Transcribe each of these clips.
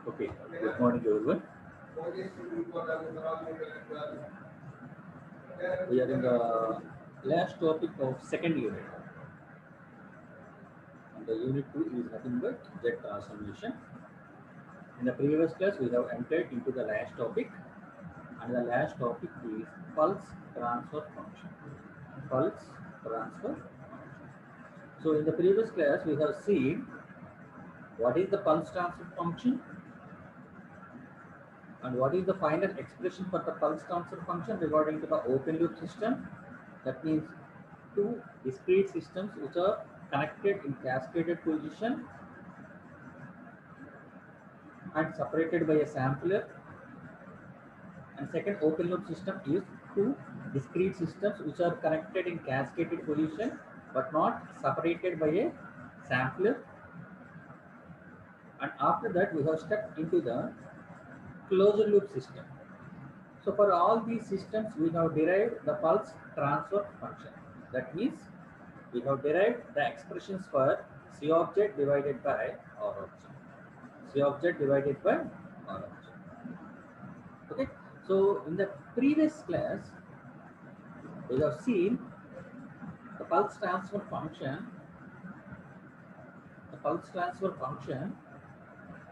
Okay, good morning everyone. We are in the last topic of second unit. And the unit 2 is nothing but jet transformation. In the previous class, we have entered into the last topic, and the last topic is pulse transfer function. Pulse transfer function. So, in the previous class, we have seen what is the pulse transfer function and what is the final expression for the pulse transfer function regarding to the open loop system. That means two discrete systems which are connected in cascaded position and separated by a sampler, and second open loop system is two discrete systems which are connected in cascaded position but not separated by a sampler, and after that we have stepped into the closed loop system. So for all these systems we have derived the pulse transfer function. That means we have derived the expressions for C object divided by R object. C object divided by R object. Okay. So in the previous class, we have seen the pulse transfer function. The pulse transfer function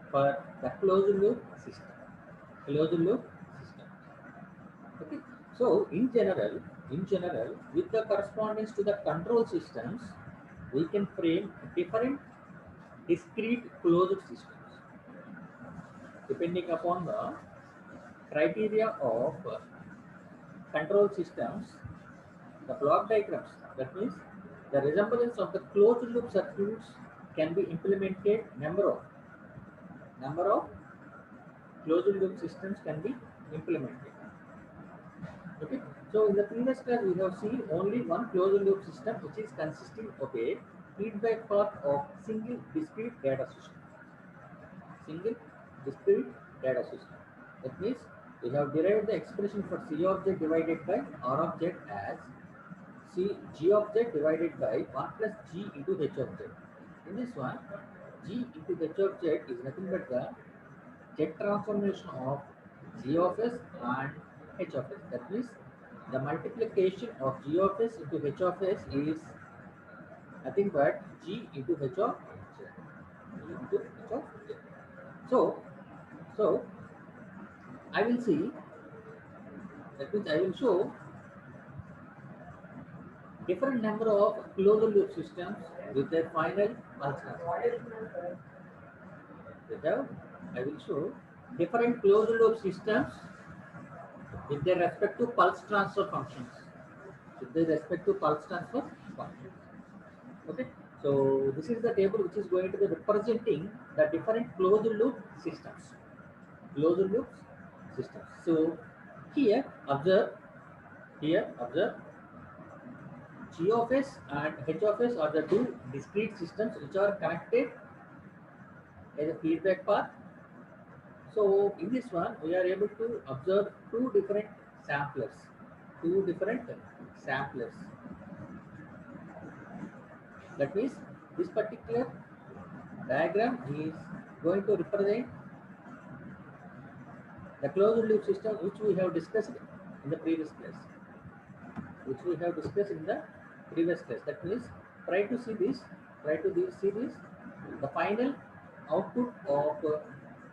for the closed loop system. Closed loop system. Okay. So in general, with the correspondence to the control systems, we can frame different discrete closed systems depending upon the criteria of control systems. The block diagrams, that means the resemblance of the closed loop circuits can be implemented. Number of closed loop systems can be implemented. Okay. So in the previous class we have seen only one closed loop system which is consisting of a feedback path of single discrete data system. Single discrete data system. That means we have derived the expression for C object divided by R object as G object divided by 1 plus G into H object. In this one, G into H object is nothing but the jet transformation of G of S and H of S. That means the multiplication of G of S into H of S is nothing but G into H of J. G into H of J. So I will see, that means I will show different number of closed loop systems with their final pulse transfer. I will show different closed loop systems with their respective pulse transfer functions. With their respective pulse transfer functions. Okay. So this is the table which is going to be representing the different closed loop systems. Closed loop systems. So here observe G of S and H of S are the two discrete systems which are connected as a feedback path. So in this one, we are able to observe two different samplers. Two different samplers. That means this particular diagram is going to represent the closed loop system which we have discussed in the previous class. That means try to see this. The final output of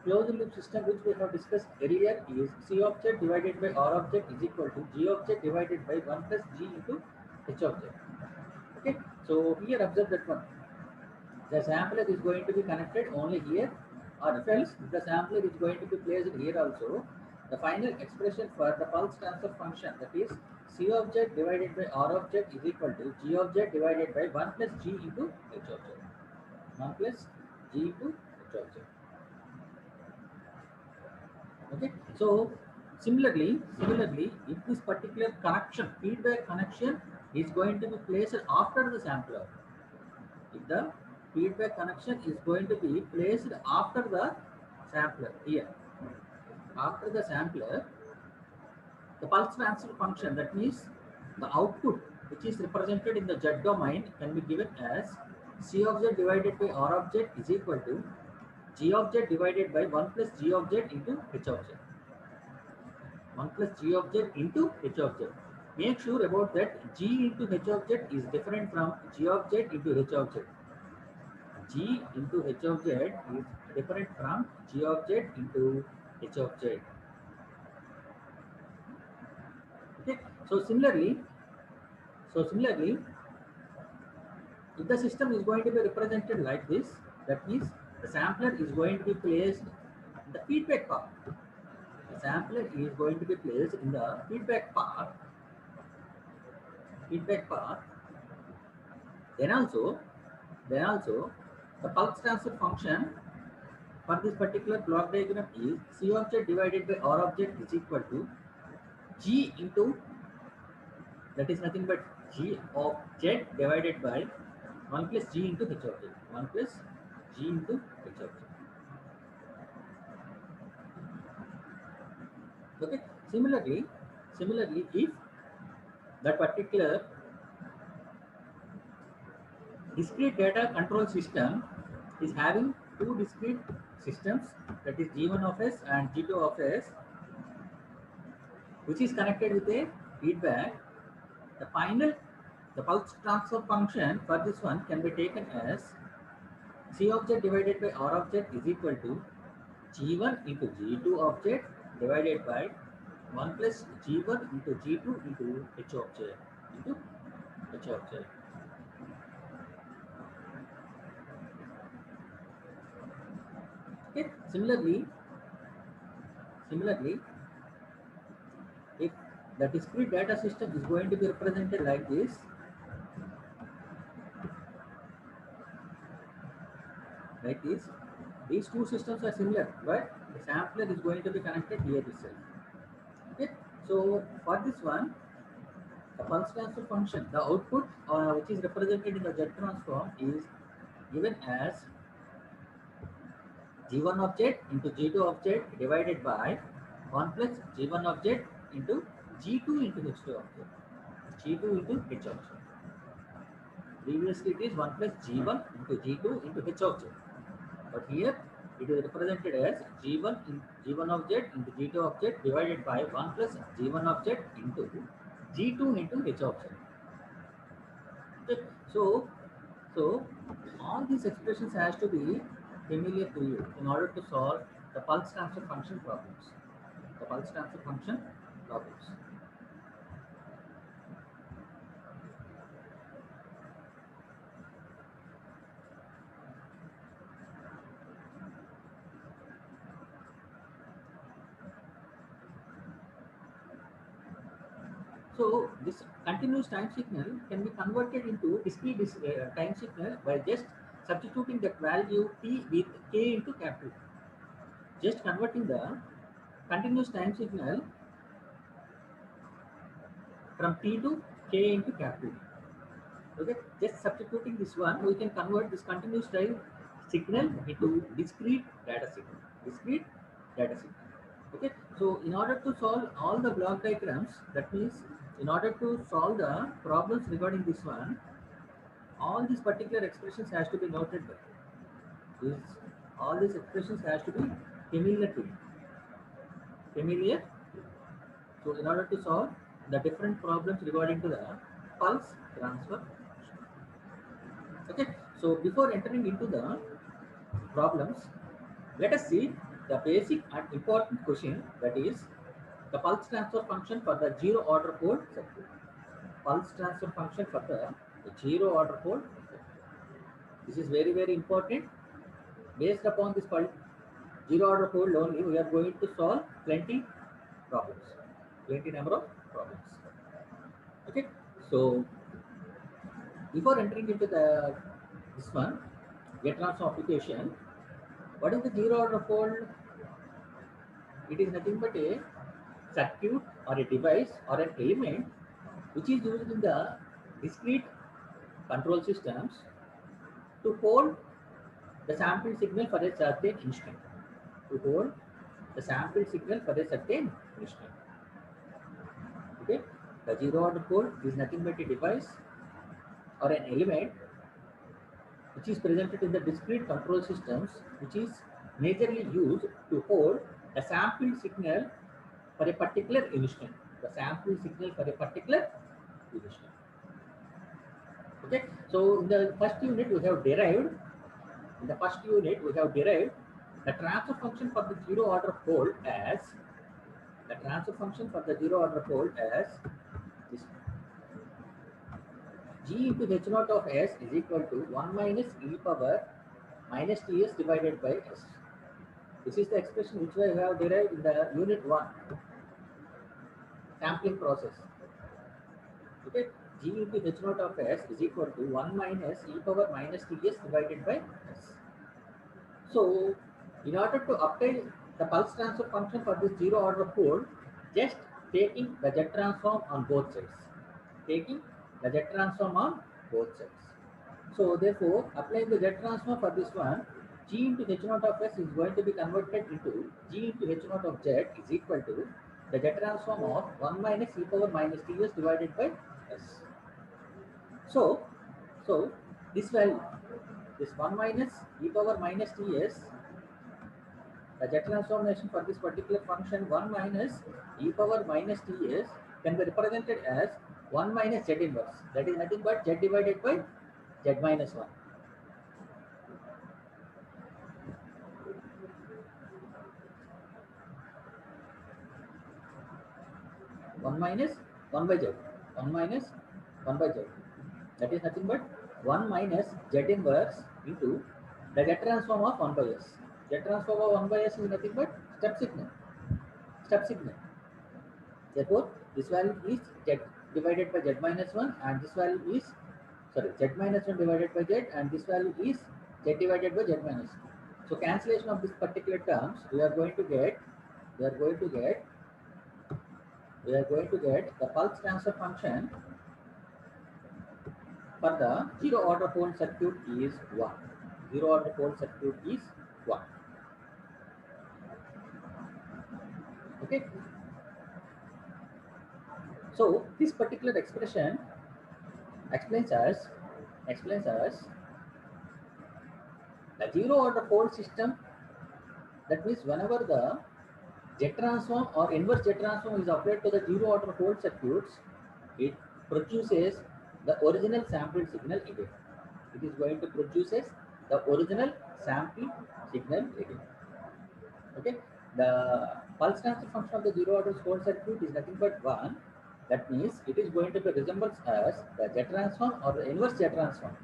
closed loop system which we have discussed earlier is C object divided by R object is equal to G object divided by 1 plus G into H object. Okay. So here observe that one. The sampler is going to be connected only here, or else the sampler is going to be placed here also. The final expression for the pulse transfer function, that is C object divided by R object is equal to G object divided by 1 plus G into H object. 1 plus G into H object. Okay. So similarly, if this particular connection, feedback connection is going to be placed after the sampler, if the feedback connection is going to be placed after the sampler here, after the sampler, the pulse transfer function, that means the output which is represented in the Z domain can be given as C object divided by R object is equal to G object divided by 1 plus G object into H object. 1 plus G object into H object. Make sure about that G into H object is different from G object into H object. G into H object is different from G object into H object. Okay. So similarly, if the system is going to be represented like this, that means the sampler is going to be placed in the feedback path. The sampler is going to be placed in the feedback path. Then also, the pulse transfer function for this particular block diagram is C object divided by R object is equal to G into, that is nothing but G object divided by 1 plus G into H object. 1 plus G into H object. Okay. Similarly, if that particular discrete data control system is having two discrete systems, that is G1 of S and G2 of S, which is connected with a feedback, the pulse transfer function for this one can be taken as C object divided by R object is equal to G1 into G2 object divided by 1 plus G1 into G2 into H object. Okay. Similarly, if the discrete data system is going to be represented like this, these two systems are similar, but the sampler is going to be connected here itself. Okay. So for this one, the pulse transfer function, the output which is represented in the Z transform is given as G1 object into G2 object divided by 1 plus G1 object into G2 into H2 object. G2 into H object. Previously it is 1 plus G1 into G2 into H object. But here it is represented as G1 object into G2 object divided by 1 plus G1 object into G2 into H object. Okay. So all these expressions has to be familiar to you in order to solve the pulse transfer function problems. So this continuous time signal can be converted into discrete time signal by just substituting that value t with k into capital. Just converting the continuous time signal from t to k into capital. Okay, just substituting this one, we can convert this continuous time signal into discrete data signal. Okay, so in order to solve all the block diagrams, that means in order to solve the problems regarding this one, all these particular expressions has to be noted by all these expressions has to be familiar to you. So in order to solve the different problems regarding to the pulse transfer. Okay, so before entering into the problems, let us see the basic and important question, that is the pulse transfer function for the zero order pole circuit. Pulse transfer function for the zero order pole circuit. This is very, very important. Based upon this zero order pole only, we are going to solve plenty number of problems. Okay, so before entering into this one, get transform application, what is the zero order pole? It is nothing but a circuit or a device or an element which is used in the discrete control systems to hold the sample signal for a certain instant. Okay, the zero order pole is nothing but a device or an element which is presented in the discrete control systems, which is majorly used to hold a sample signal for a particular instant. The sample signal for a particular instant. Okay. So in the first unit we have derived. In the first unit we have derived the transfer function for the zero order pole as this: g into h naught of s is equal to 1 minus e power minus ts divided by s. This is the expression which we have derived in the unit 1 sampling process. Okay, g into h naught of s is equal to 1 minus e power minus ts divided by s. So, in order to obtain the pulse transfer function for this zero order pole, just taking the jet transform on both sides. Taking the jet transform on both sides. So, therefore, applying the jet transform for this one, g into h naught of s is going to be converted into g into h naught of z is equal to the jet transform of 1 minus e power minus ts divided by s. So, this value, this 1 minus e power minus ts, the jet transformation for this particular function 1 minus e power minus ts can be represented as 1 minus z inverse. That is nothing but z divided by z minus 1. 1 minus 1 by z. 1 minus 1 by z. That is nothing but 1 minus z inverse into the jet transform of 1 by s. Jet transform of 1 by s is nothing but step signal. Step signal. Therefore, this value is z divided by z minus 1 and this value is, sorry, z minus 1 divided by z and this value is z divided by z minus 2. So cancellation of this particular terms, we are going to get the pulse transfer function for the zero order pole circuit is 1. Zero order pole circuit is 1. Okay. So this particular expression explains us the zero order pole system. That means whenever the jet transform or inverse jet transform is applied to the zero order pole circuits, it produces the original sample signal again. It is going to produces the original sample signal again. Okay, the pulse transfer function of the zero order pole circuit is nothing but 1. That means it is going to be resembles as the jet transform or the inverse jet transform.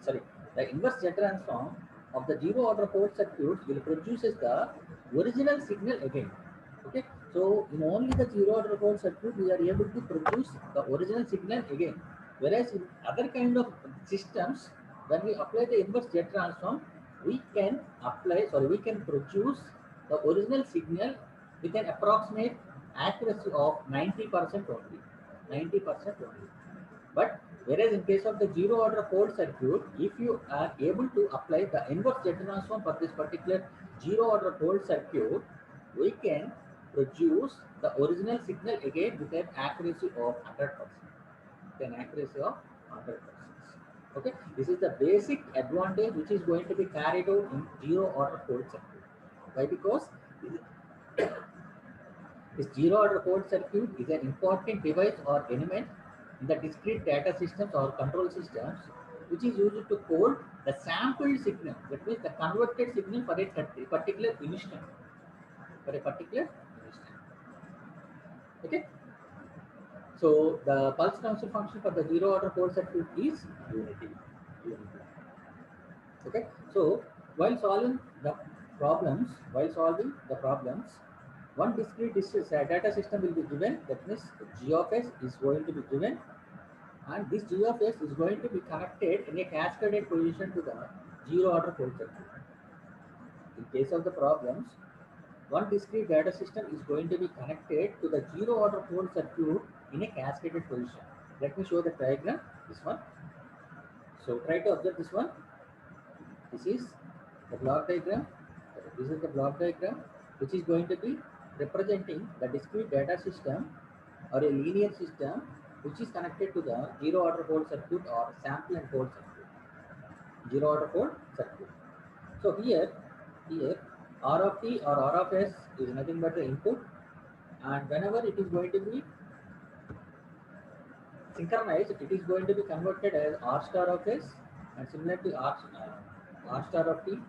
Sorry, the inverse jet transform of the zero order pole circuit will produces the original signal again. Okay, so in only the zero order pole circuit we are able to produce the original signal again, whereas in other kind of systems, when we apply the inverse jet transform, we can produce the original signal with an approximate accuracy of 90% only. 90% only. But whereas in case of the zero order pole circuit, if you are able to apply the inverse jet transform for this particular zero order pole circuit, we can produce the original signal again with an accuracy of 100%. With an accuracy of 100%. Okay, this is the basic advantage which is going to be carried out in zero order pole circuit. Why? Because this zero order pole circuit is an important device or element in the discrete data systems or control systems, which is used to code the sampled signal. That means the converted signal for a particular instant. Okay. So the pulse transfer function for the zero order pole circuit is unity. Okay. So while solving the problems, one discrete data system will be given. That means g of s is going to be given, and this g of s is going to be connected in a cascaded position to the zero order pole circuit. In case of the problems, one discrete data system is going to be connected to the zero order pole circuit in a cascaded position. Let me show the diagram. This one. So try to observe this one. This is the block diagram. This is the block diagram, which is going to be representing the discrete data system or a linear system which is connected to the zero order pole circuit or sample and hold circuit. Zero order pole circuit. So here Here R of t or R of s is nothing but the input, and whenever it is going to be synchronized, it is going to be converted as R star of s and similar to R star of t,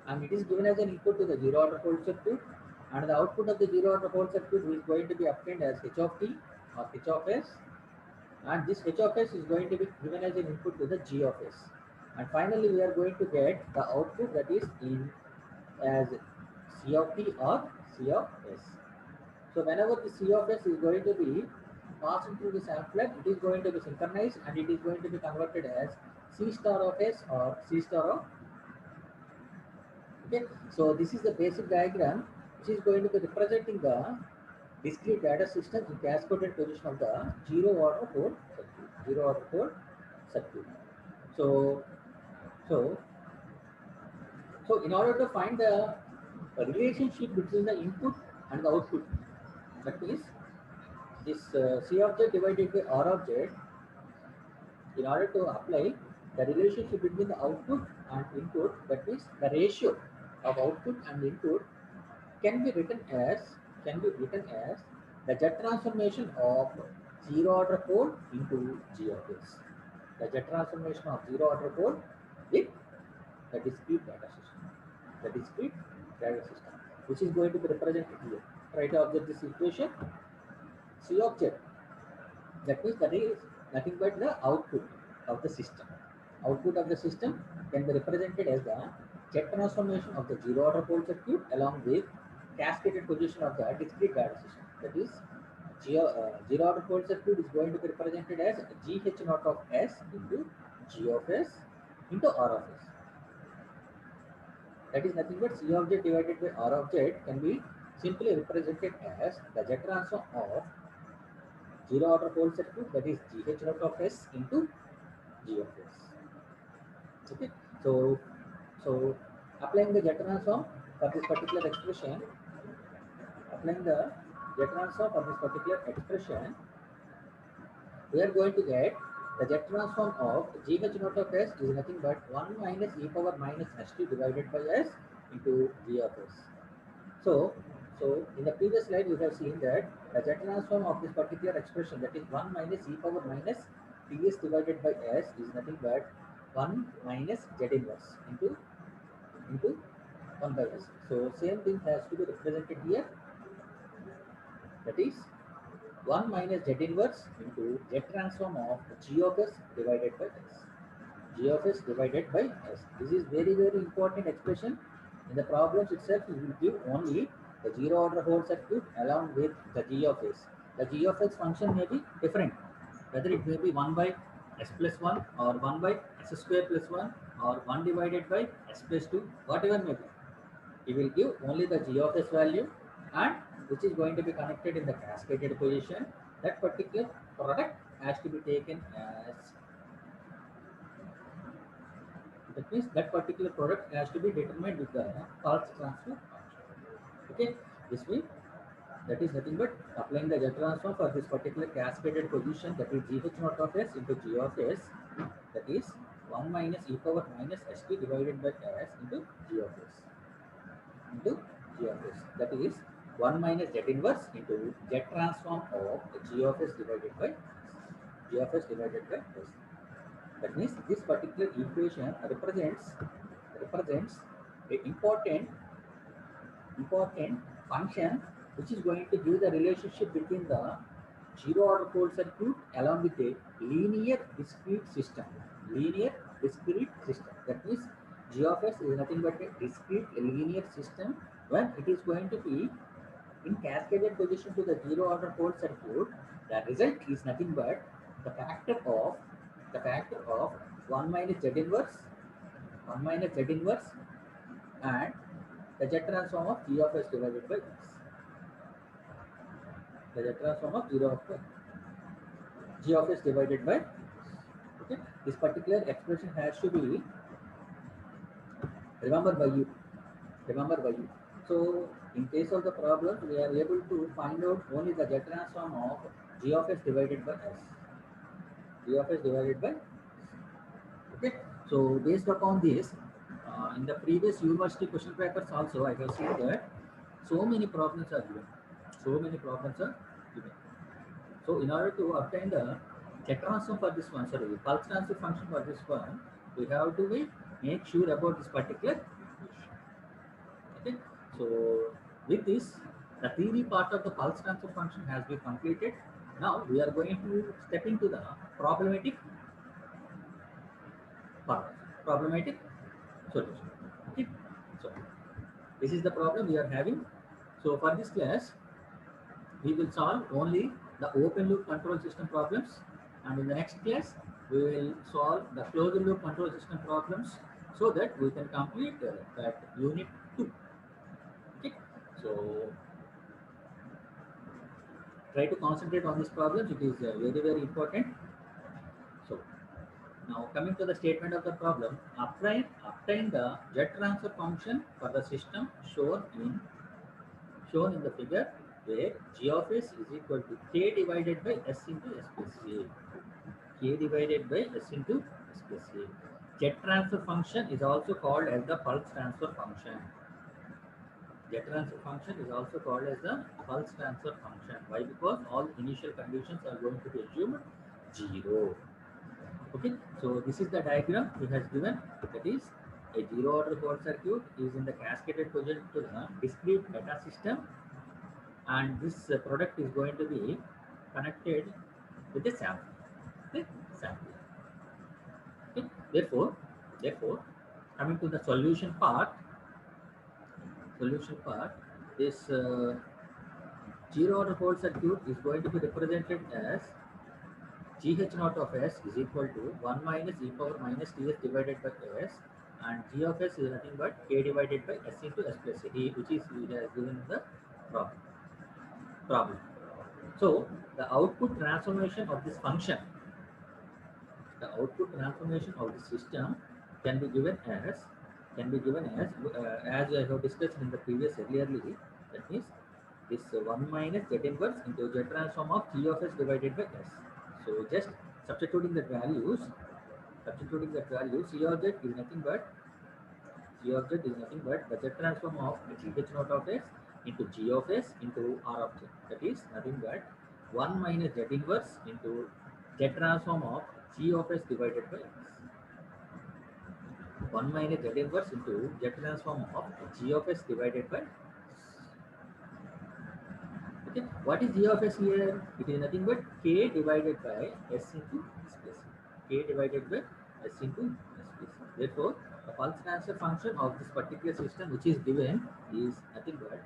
and it is given as an input to the zero order whole circuit, and the output of the zero order whole circuit is going to be obtained as h of t or h of s, and this h of s is going to be given as an input to the g of s, and finally we are going to get the output that is in as c of t or c of s. So whenever the c of s is going to be passed through the sampler, it is going to be synchronized and it is going to be converted as c star of s or c star of. Okay, so this is the basic diagram which is going to be representing the discrete data system in cascaded position of the zero order whole circuit. Zero order whole circuit. So, so, so in order to find the relationship between the input and the output, that means this C of z divided by R of z, in order to apply the relationship between the output and input, that means the ratio of output and input can be written as the jet transformation of zero order pole into G of s. The jet transformation of zero order pole with the discrete data system. The discrete data system, which is going to be represented here. Try to observe this equation. C of z, that means that is nothing but the output of the system. Output of the system can be represented as the jet transformation of the zero order pole circuit along with cascaded position of the discrete data system. That is, zero order pole circuit is going to be represented as GH naught of S into G of S into R of S. That is nothing but C of Z divided by R of Z can be simply represented as the jet transform of zero order pole circuit, that is GH naught of S into G of S. Okay, so so applying the jet transform for this particular expression, applying the jet transform for this particular expression, we are going to get the jet transform of GH naught of S is nothing but 1 minus e power minus st divided by S into G of S. So, so in the previous slide we have seen that the jet transform of this particular expression, that is 1 minus e power minus Ts divided by S is nothing but 1 minus Z inverse into 1 by S. So same thing has to be represented here, that is 1 minus Z inverse into Z transform of G of S divided by S. G of S divided by S. This is very important expression. In the problems itself, we will give only the zero order whole circuit along with the G of S. The G of S function may be different, whether it may be 1 by S plus 1 or 1 by S square plus 1 or 1 divided by S plus 2, whatever may be. We will give only the G of S value, and which is going to be connected in the cascaded position. That particular product has to be taken as, that means that particular product has to be determined with the pulse transfer function. Okay, this means that is nothing but applying the jet transform for this particular cascaded position, that is GH naught of S into G of S, that is 1 minus e power minus st divided by S into G of S into G of S. That is 1 minus Z inverse into Z transform of G of S divided by S. G of S divided by S. That means this particular equation represents a important function which is going to give the relationship between the zero order pole circuit along with a linear discrete system. Linear discrete system. That means G of S is nothing but a discrete linear system when it is going to be in cascaded position to the zero order pole circuit. The result is nothing but the factor of 1 minus Z inverse, 1 minus Z inverse, and the jet transform of G of S divided by S. The jet transform of G of S divided by, okay. This particular expression has to be remembered by you. Remember by you. So in case of the problem, we are able to find out only the jet transform of G of S divided by S. G of S divided by, okay. So based upon this, in the previous university question papers also, I have seen that so many problems are given. So many problems are given. So in order to obtain the jet transform for this one, sorry, pulse transfer function for this one, we have to be make sure about this particular equation. Okay. So with this, the theory part of the pulse transfer function has been completed. Now we are going to step into the problematic part, problematic solution. Okay. So this is the problem we are having. So for this class, we will solve only the open loop control system problems, and in the next class we will solve the closed loop control system problems, so that we can complete that unit 2. Okay. So try to concentrate on these problems, it is very important. So now coming to the statement of the problem, obtain the jet transfer function for the system shown in the figure, where g of s is equal to k divided by s into s plus a. K divided by s into s plus a. Jet transfer function is also called as the pulse transfer function. Jet transfer function is also called as the pulse transfer function. Why? Because all initial conditions are going to be assumed 0. Okay, so this is the diagram he has given. That is, a zero order Ford circuit is in the cascaded position to the discrete data system, and this product is going to be connected with the sample. Okay, sample. Okay. Therefore, coming to the solution part, this zero order Ford circuit is going to be represented as GH naught of S is equal to 1 minus e power minus Ts divided by S, and G of S is nothing but K divided by S into S plus A, which is it has given in the problem. So the output transformation of this function, the output transformation of the system can be given as I have discussed in the previous earlierly. That means this 1 minus Z inverse into Z transform of G of S divided by S. So just substituting the values, C of Z is nothing but the Z transform of GH naught of S into G of S into R of Z. That is nothing but 1 minus Z inverse into Z transform of G of S divided by S. 1 minus Z inverse into Z transform of G of S divided by S. Okay, what is G of S here? It is nothing but K divided by S into S plus A. K divided by S into S plus A. Therefore, the pulse transfer function of this particular system, which is given, is nothing but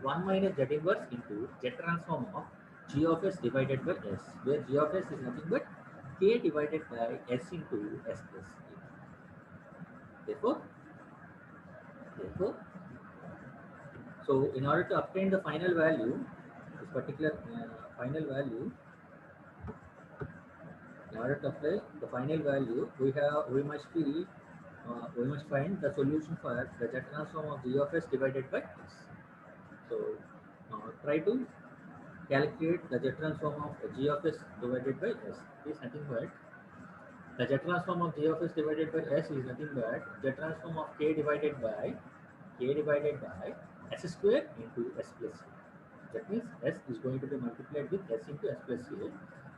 1 minus Z inverse into Z transform of G of S divided by S, where G of S is nothing but K divided by S into S plus A. Therefore, so in order to obtain the final value, this particular final value, in order to apply the final value, we must find the solution for the Z transform of G of S divided by S. So try to calculate the Z transform of G of S divided by S. It is nothing but the Z transform of G of S divided by S is nothing but Z transform of K divided by S square into S plus A. That means S is going to be multiplied with S into S plus A.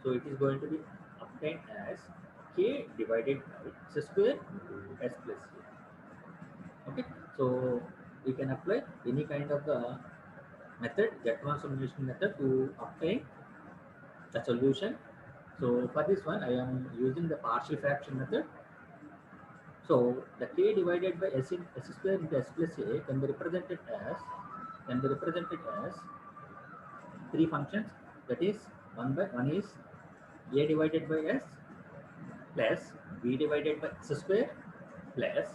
So it is going to be obtained as K divided by S square into S plus A. Okay. So we can apply any kind of the method, Z transformation method, to obtain the solution. So for this one, I am using the partial fraction method. So the K divided by S square into S plus A can be represented as three functions. That is, one is A divided by S plus B divided by S square plus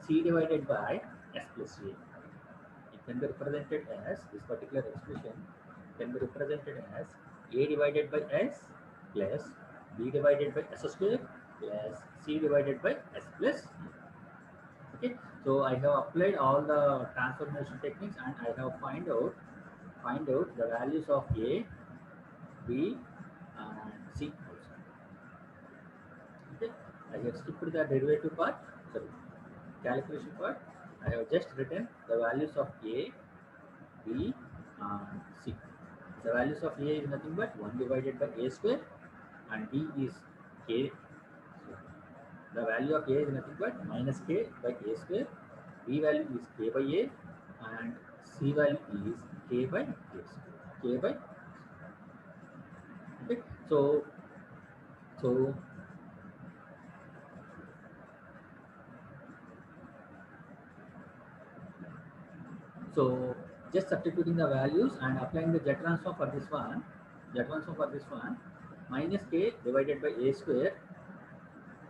C divided by S plus A. It can be represented as, this particular expression can be represented as A divided by S plus B divided by S square plus C divided by S plus A. Okay, so I have applied all the transformation techniques, and I have find out the values of A, B, and C also. Okay, I have skipped the derivative part, sorry, calculation part. I have just written the values of A, B, and C. The values of A is nothing but 1 divided by A square, and B is K. So the value of A is nothing but minus K by A square. B value is K by A, and C value is K by A square. K by, okay. So So just substituting the values and applying the Z transform for this one, Z transform for this one, minus K divided by A square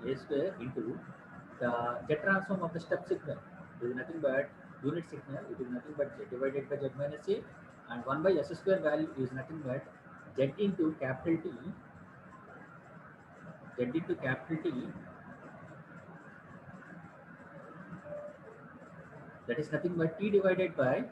into the Z transform of the step signal. It is nothing but unit signal. It is nothing but Z divided by Z minus A, and 1 by S square value is nothing but Z into capital T, Z into capital T, that is nothing but T divided by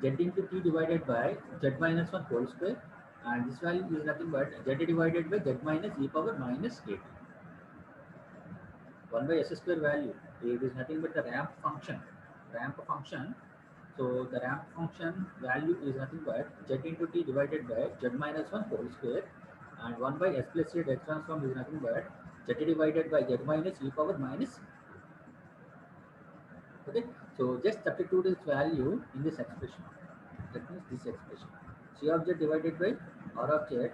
Z into T divided by Z minus 1 whole square, and this value is nothing but Z divided by Z minus e power minus at. 1 by S square value, it is nothing but the ramp function. So the ramp function value is nothing but Z into T divided by Z minus 1 whole square, and 1 by S plus Z transform is nothing but Z divided by Z minus e power minus. Okay, so just substitute its value in this expression. That means this expression. C of Z divided by R of Z,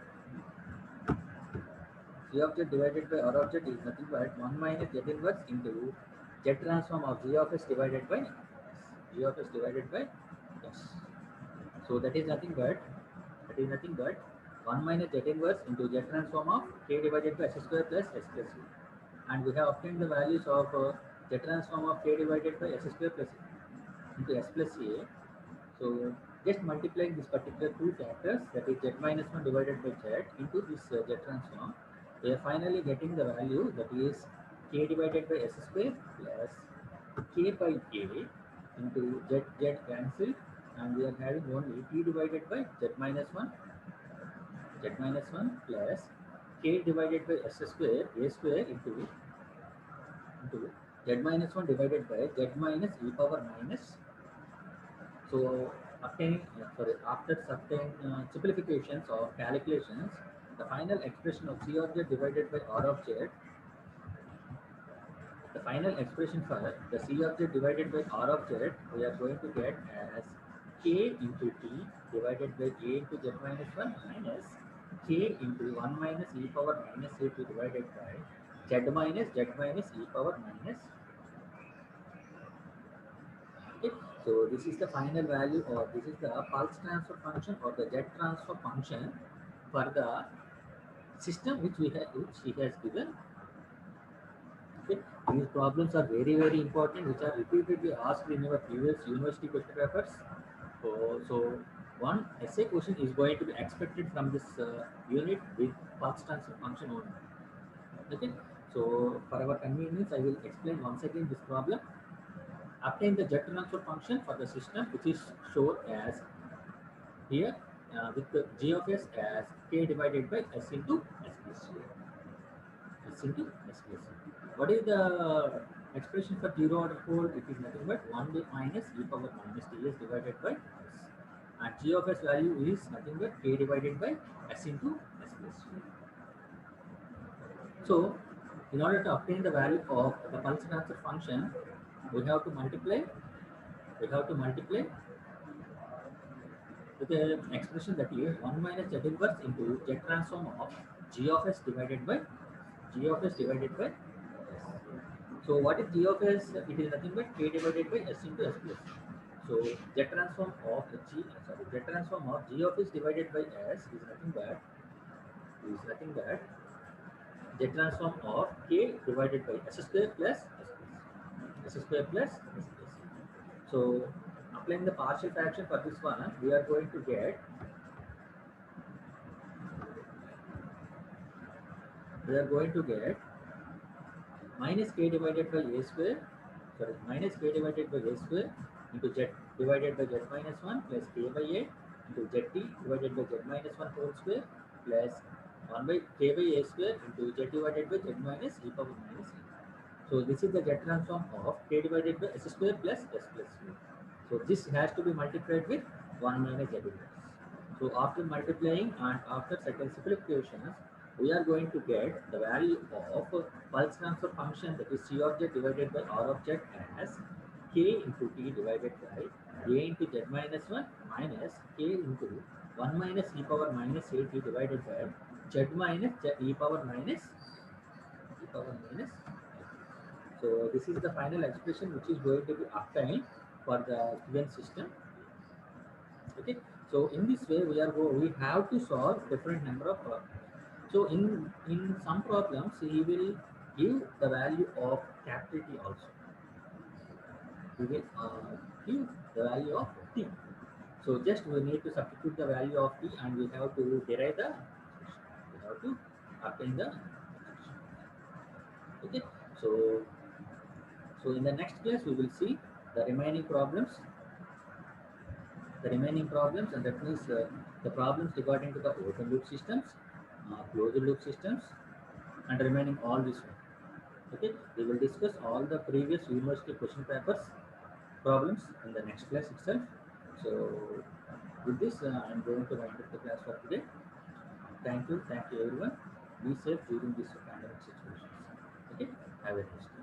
C of Z divided by R of Z is nothing but 1 minus Z inverse into Z transform of G of S divided by G of S divided by S. So that is nothing but 1 minus Z inverse into Z transform of K divided by S square plus S plus A. And we have obtained the values of Z transform of K divided by S square plus into S plus A. So just multiplying this particular two factors, that is Z minus 1 divided by Z into this Z transform, we are finally getting the value, that is K divided by S square plus K by A into Z cancel, and we are having only T divided by Z minus 1 plus K divided by S square A square into Z minus 1 divided by Z minus e power minus. So after certain simplifications or calculations, the final expression of C of Z divided by R of Z, the final expression for the C of Z divided by R of Z, we are going to get as K into T divided by A into Z minus 1 minus K into 1 minus e power minus A2 divided by Z minus e power minus. Okay. So this is the final value, or this is the pulse transfer function or the Z transfer function for the system which he has given. Okay. These problems are very important, which are repeatedly asked in your previous university question papers. So one essay question is going to be expected from this unit with pulse transfer function only. Okay. So for our convenience, I will explain once again this problem. Obtain the Z transfer function for the system, which is shown as here with the G of S as K divided by S into S plus C. S into S plus C. What is the expression for 0 order pole? It is nothing but 1 minus e power minus Ts divided by S. And G of S value is nothing but K divided by S into S plus C. So in order to obtain the value of the pulse transfer function, we have to multiply with the expression, that is 1 minus Z inverse into Z transform of G of S divided by S. So what is G of S? It is nothing but K divided by S into S plus. So Z transform of G of S divided by S is nothing but Z transform of K divided by S square plus S square plus S plus. So applying the partial fraction for this one, we are going to get minus K divided by A square, minus K divided by A square into Z divided by Z minus 1 plus K by A into ZT divided by Z minus 1 whole square plus 1 by k by a square into z divided by z minus e power minus e. So this is the z transform of k divided by s square plus s plus u. So this has to be multiplied with 1 minus z inverse. So after multiplying and after certain simplifications, we are going to get the value of pulse transfer function, that is c of z divided by r of z, as k into t divided by a into z minus 1 minus k into 1 minus e power minus a t divided by z minus e power minus e power minus. So this is the final expression which is going to be obtained for the given system. Okay. So in this way we have to solve different number of problems. So in some problems he will give the value of capital T also. He will give the value of T. So just we need to substitute the value of T and we have to derive the expression. We have to obtain the expression. Okay. So so in the next class we will see the remaining problems, and that means the problems regarding to the open loop systems, closed loop systems, and remaining all this one. Okay, we will discuss all the previous university question papers problems in the next class itself. So with this, I'm going to wind up the class for today. Thank you everyone. Be safe during this pandemic situations. Okay, have a nice day.